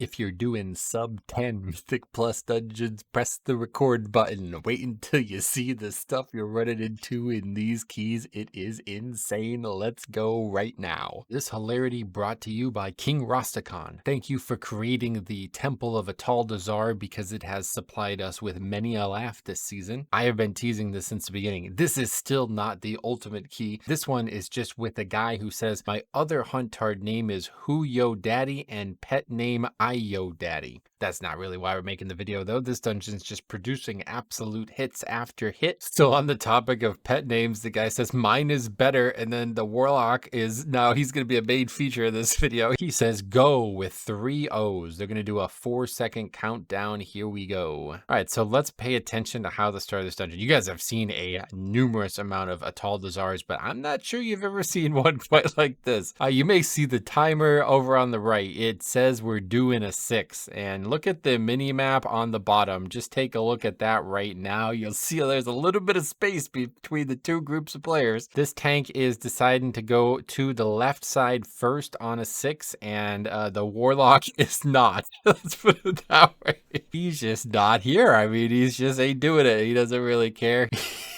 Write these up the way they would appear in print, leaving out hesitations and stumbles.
If you're doing sub 10 Mythic Plus dungeons, press the record button. Wait until you see the stuff you're running into in these keys. It is insane. Let's go right now. This hilarity brought to you by King Rosticon. Thank you for creating the Temple of Ataldazar because it has supplied us with many a laugh this season. I have been teasing this since the beginning. This is still not the ultimate key. This one is just with a guy who says, my other huntard name is Who Yo Daddy and pet name Yo Daddy. That's not really why we're making the video though. This dungeon's just producing absolute hits after hit. Still on the topic of pet names, the guy says mine is better, and then the warlock is now he's going to be a main feature of this video. He says go with 3 O's. They're going to do a 4-second countdown. Here we go. All right, so let's pay attention to how the start of this dungeon. You guys have seen a numerous amount of Ataldazars, but I'm not sure you've ever seen one quite like this. You may see the timer over on the right. It says we're doing a 6, and look at the mini map on the bottom. Just take a look at that right now. You'll see there's a little bit of space between the two groups of players. This tank is deciding to go to the left side first on a 6, and the warlock is not. Let's put it that way. He's just not here. I mean, he's just ain't doing it. He doesn't really care.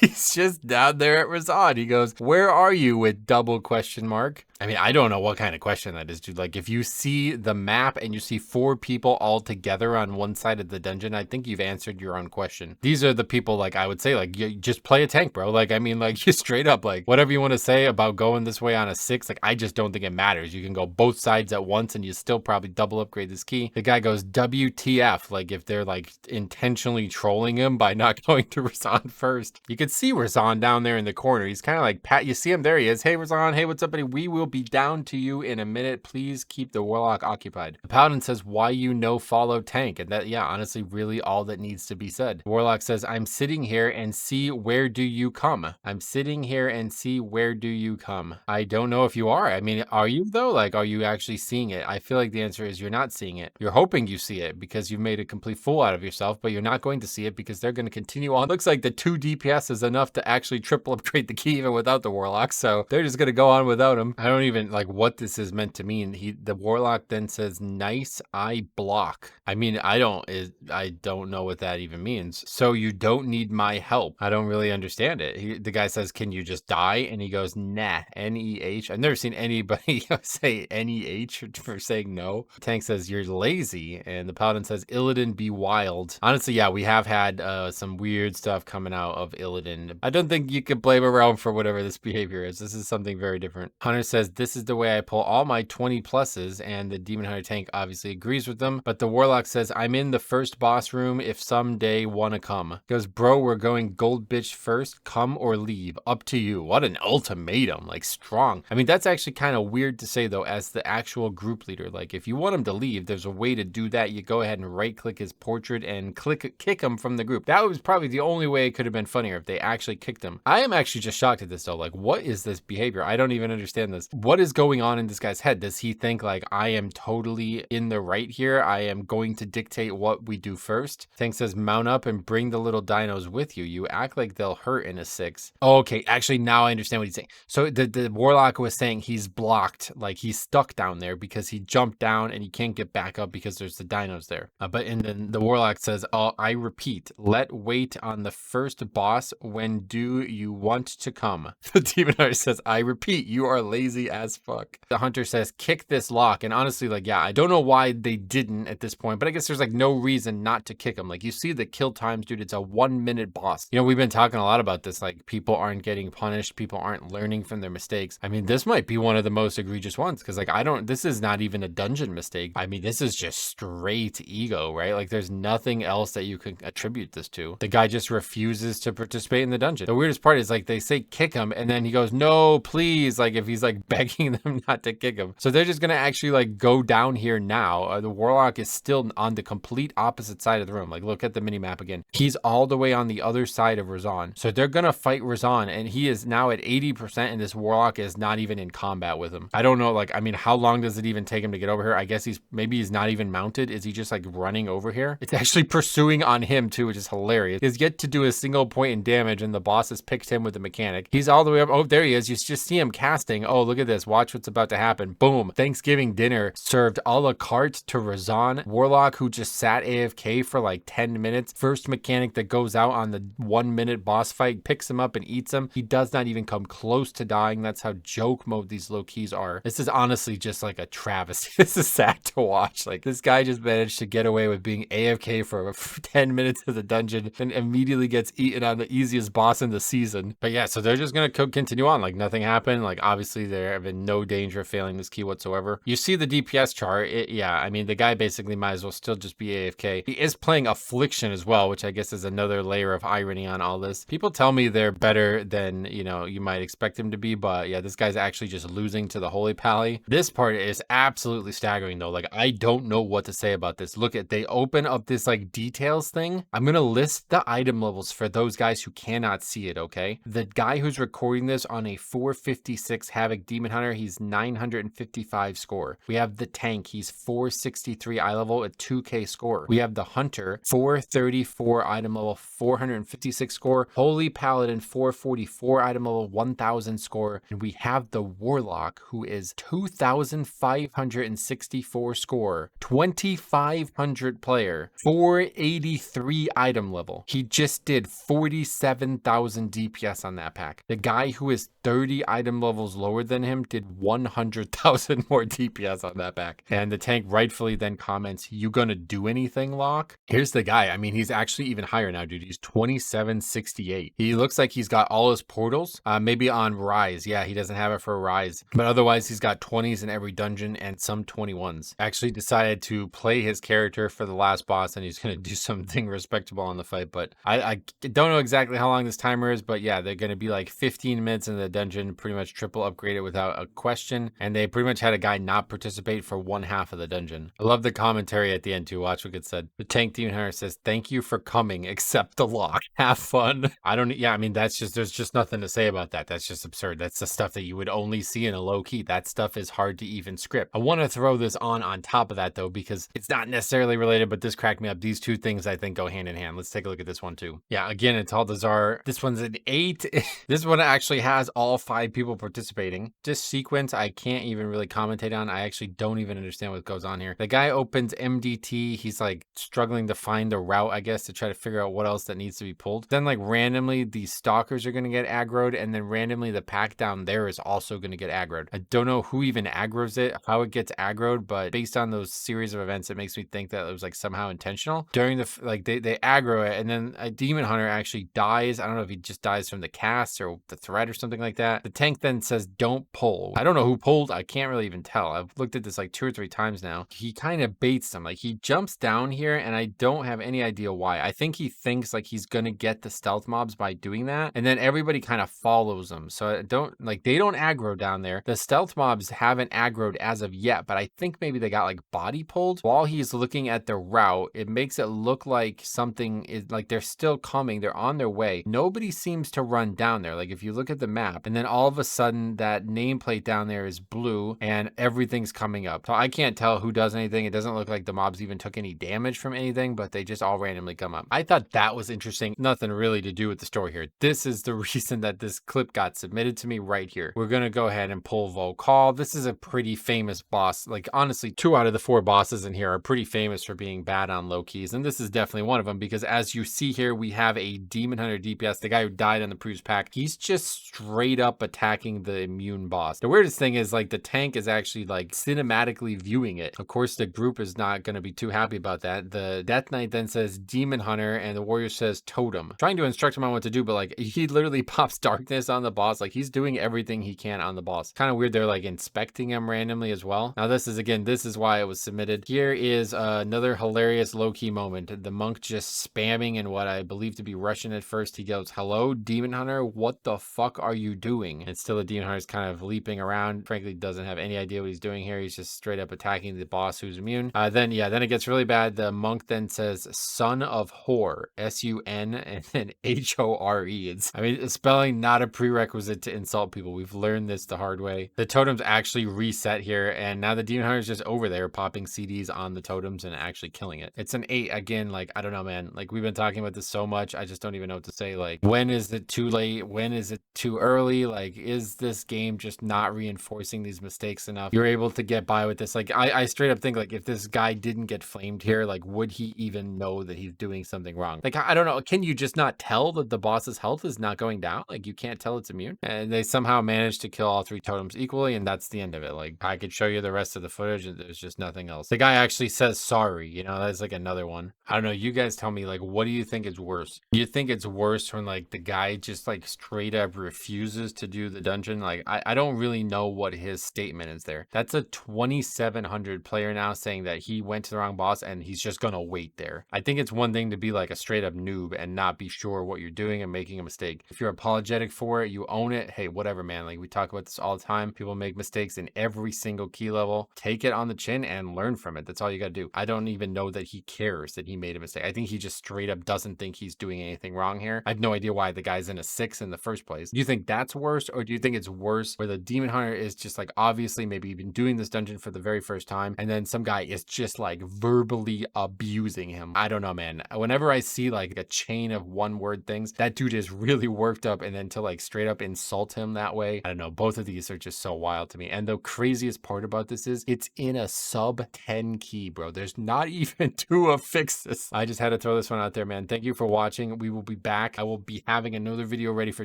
He's just down there at Razan. He goes, where are you, with double question mark? I mean, I don't know what kind of question that is, dude. Like, if you see the map and you see 4 people all together on one side of the dungeon, I think you've answered your own question. These are the people, like, I would say, like, you just play a tank, bro. Like, I mean, like, just straight up, like, whatever you want to say about going this way on a 6, like, I just don't think it matters. You can go both sides at once and you still probably double upgrade this key. The guy goes, WTF, like, if they're, like, intentionally trolling him by not going to Razan first. You can see Razan down there in the corner. He's kind of like, Pat, you see him? There he is. Hey, Razan. Hey, what's up, buddy? We will be down to you in a minute. Please keep the warlock occupied. The paladin says, why you no follow tank? And that, yeah, honestly, really all that needs to be said. The warlock says, I'm sitting here and see where do you come? I'm sitting here and see where do you come? I don't know if you are. I mean, are you though? Like, are you actually seeing it? I feel like the answer is you're not seeing it. You're hoping you see it because you've made a complete fool out of yourself, but you're not going to see it because they're going to continue on. Looks like the 2 DPS is enough to actually triple upgrade the key even without the warlock. So they're just going to go on without him. I don't even like what this is meant to mean. The warlock then says, nice, I block. I mean, I don't know what that even means. So you don't need my help. I don't really understand it. The guy says, can you just die? And he goes, nah, N-E-H. I've never seen anybody say N-E-H for saying no. Tank says, you're lazy. And the paladin says, Illidan be wild. Honestly, yeah, we have had some weird stuff coming out of Illidan. I don't think you can blame around for whatever this behavior is. This is something very different. Hunter says, this is the way I pull all my 20 pluses, and the Demon Hunter tank obviously agrees with them, but the warlock says, I'm in the first boss room if someday wanna come. He goes, bro, we're going gold bitch first, come or leave, up to you. What an ultimatum, like strong. I mean, that's actually kind of weird to say though, as the actual group leader. Like, if you want him to leave, there's a way to do that. You go ahead and right click his portrait and kick him from the group. That was probably the only way it could have been funnier if they actually kicked him. I am actually just shocked at this though. Like, what is this behavior? I don't even understand this. What is going on in this guy's head? Does he think like, I am totally in the right here? I am going to dictate what we do first. Tank says, mount up and bring the little dinos with you. You act like they'll hurt in a 6. Oh, okay, actually now I understand what he's saying. So the warlock was saying he's blocked, like he's stuck down there because he jumped down and he can't get back up because there's the dinos there. And then the warlock says, oh, I repeat, let wait on the first boss. When do you want to come? The demon hunter says, I repeat, you are lazy as fuck. The hunter says, kick this lock. And honestly, like, yeah, I don't know why they didn't at this point, but I guess there's like no reason not to kick him. Like, you see the kill times, dude, it's a 1-minute boss. You know, we've been talking a lot about this, like people aren't getting punished, people aren't learning from their mistakes. I mean, this might be one of the most egregious ones because like, this is not even a dungeon mistake. I mean, this is just straight ego, right? Like, there's nothing else that you can attribute this to. The guy just refuses to participate in the dungeon. The weirdest part is like, they say kick him and then he goes, no, please. Like, if he's like begging them not to kick him. So they're just gonna actually like go down here now. The warlock is still on the complete opposite side of the room. Like, look at the mini map again. He's all the way on the other side of Razan. So they're gonna fight Razan and he is now at 80% and this warlock is not even in combat with him. I don't know, like, I mean, how long does it even take him to get over here? I guess maybe he's not even mounted. Is he just like running over here? It's actually pursuing on him too, which is hilarious. He has yet to do a single point in damage damage, and the boss has picked him with the mechanic. He's all the way up. Oh, there he is. You just see him casting. Oh, look at this. Watch what's about to happen. Boom. Thanksgiving dinner served a la carte to Razan, Warlock, who just sat AFK for like 10 minutes. First mechanic that goes out on the 1-minute boss fight, picks him up and eats him. He does not even come close to dying. That's how joke mode these low keys are. This is honestly just like a travesty. This is sad to watch. Like, this guy just managed to get away with being AFK for 10 minutes of the dungeon and immediately gets eaten on the easiest boss in the season. But yeah, so they're just gonna continue on like nothing happened. Like, obviously there have been no danger of failing this key whatsoever. You see the DPS chart. Yeah, I mean, the guy basically might as well still just be AFK. He is playing Affliction as well, which I guess is another layer of irony on all this. People tell me they're better than, you know, you might expect him to be, but yeah, this guy's actually just losing to the Holy Pally. This part is absolutely staggering though. Like, I don't know what to say about this. Look at, they open up this like details thing. I'm gonna list the item levels for those guys who cannot see it, okay? The guy who's recording this on a 456 Havoc Demon Hunter, he's 955 score. We have the tank, he's 463 eye level at 2k score. We have the hunter, 434 item level, 456 score. Holy Paladin, 444 item level, 1000 score. And we have the warlock, who is 2564 score, 2500 player, 483 item level. He just did 47,000 DPS on that pack. The guy who is 30 item levels lower than him did 100,000 more DPS on that pack. And the tank rightfully then comments, "You gonna do anything, Locke?" Here's the guy. I mean, he's actually even higher now, dude. He's 2768. He looks like he's got all his portals, maybe on Rise. Yeah, he doesn't have it for Rise, but otherwise he's got 20s in every dungeon and some 21s. Actually decided to play his character for the last boss, and he's gonna do something respectable on the fight. But I don't know exactly how long this timer is, but yeah, they're gonna be like 15 minutes in the dungeon, pretty much triple upgraded without a question. And they pretty much had a guy not participate for one half of the dungeon. I love the commentary at the end too. Watch what gets said. The tank demon hunter says, "Thank you for coming, except the lock. Have fun." I don't, yeah, I mean, that's just, there's just nothing to say about that. That's just absurd. That's the stuff that you would only see in a low key. That stuff is hard to even script. I want to throw this on top of that though, because it's not necessarily related, but this cracked me up. These two things I think go hand in hand. Let's take a look at this one too. Yeah, again, it's Altazar. This one's an 8. This one actually has all 5 people participating. This sequence I can't even really commentate on. I actually don't even understand what goes on here. The guy opens MDT. He's like struggling to find the route, I guess, to try to figure out what else that needs to be pulled. Then like randomly these stalkers are going to get aggroed, and then randomly the pack down there is also going to get aggroed. I don't know who even aggroes it, how it gets aggroed, but based on those series of events, it makes me think that it was like somehow intentional. During the, like they aggro it, and then a demon hunter actually dies. I don't know if he just dies from the cast or the threat or something like that. The tank then says, "Don't pull." I don't know who pulled. I can't really even tell. I've looked at this like 2 or 3 times now. He kind of baits them. Like, he jumps down here, and I don't have any idea why. I think he thinks like he's gonna get the stealth mobs by doing that, and then everybody kind of follows him. So I don't, like, they don't aggro down there. The stealth mobs haven't aggroed as of yet, but I think maybe they got like body pulled while he's looking at the route. It makes it look like something is like they're still coming. They're on their way. Nobody seems to run down there. Like, if you look at the map, and then all of a sudden that nameplate down there is blue and everything's coming up. So I can't tell who does anything. It doesn't look like the mobs even took any damage from anything, but they just all randomly come up. I thought that was interesting. Nothing really to do with the story here. This is the reason that this clip got submitted to me right here. We're gonna go ahead and pull Volcall. This is a pretty famous boss. Like, honestly, 2 out of the 4 bosses in here are pretty famous for being bad on low keys, and this is definitely one of them, because as you see here, we have a demon hunter DPS, the guy who died on the previous pack. He's just straight up attacking the immune boss. The weirdest thing is, like, the tank is actually like cinematically viewing it. Of course, the group is not going to be too happy about that. The Death Knight then says demon hunter, and the warrior says totem, trying to instruct him on what to do, but like, he literally pops darkness on the boss. Like, he's doing everything he can on the boss. Kind of weird. They're like inspecting him randomly as well. Now this is, again, this is why it was submitted. Here is another hilarious low-key moment. The monk just spamming in what I believe to be Russian at first. He goes, "Hello, demon hunter, what the fuck are you doing?" And still the demon hunter is kind of leaping around. Frankly, doesn't have any idea what he's doing here. He's just straight up attacking the boss who's immune. Then it gets really bad. The monk then says, "Son of whore," S-U-N and then H-O-R-E. I mean, spelling not a prerequisite to insult people. We've learned this the hard way. The totems actually reset here, and now the demon hunter is just over there popping CDs on the totems and actually killing it. It's an 8. Again, like, I don't know, man. Like, we've been talking about this so much, I just don't even know what to to say like, when is it too late? When is it too early? Like, is this game just not reinforcing these mistakes enough? You're able to get by with this. Like, I straight up think like, if this guy didn't get flamed here, like, would he even know that he's doing something wrong? Like, I don't know. Can you just not tell that the boss's health is not going down? Like, you can't tell it's immune? And they somehow managed to kill all 3 totems equally, and that's the end of it. Like, I could show you the rest of the footage, and there's just nothing else. The guy actually says sorry, you know, that's like another one. I don't know. You guys tell me, like, what do you think is worse? You think it's worse when like the guy just like straight up refuses to do the dungeon? Like, I don't really know what his statement is there. That's a 2,700 player now saying that he went to the wrong boss and he's just gonna wait there. I think it's one thing to be like a straight up noob and not be sure what you're doing and making a mistake. If you're apologetic for it, you own it. Hey, whatever, man. Like, we talk about this all the time. People make mistakes in every single key level. Take it on the chin and learn from it. That's all you gotta do. I don't even know that he cares that he made a mistake. I think he just straight up doesn't think he's doing anything wrong here. I have no idea why the guy's in a 6 in the first place. Do you think that's worse, or do you think it's worse where the demon hunter is just like obviously maybe been doing this dungeon for the very first time, and then some guy is just like verbally abusing him? I don't know, man. Whenever I see like a chain of one word things, that dude is really worked up, and then to like straight up insult him that way, I don't know. Both of these are just so wild to me. And the craziest part about this is it's in a sub 10 key, bro. There's not even 2 affixes. I just had to throw this one out there, man. Thank you for watching. We will be back. I will be having another video ready for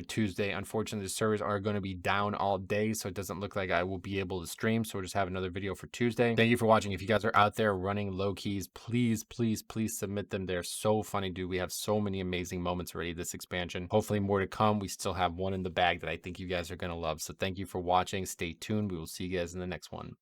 Tuesday. Unfortunately, the servers are going to be down all day, so it doesn't look like I will be able to stream. So we'll just have another video for Tuesday. Thank you for watching. If you guys are out there running low keys, please, please, please submit them. They're so funny, dude. We have so many amazing moments already this expansion. Hopefully more to come. We still have one in the bag that I think you guys are going to love. So thank you for watching. Stay tuned. We will see you guys in the next one.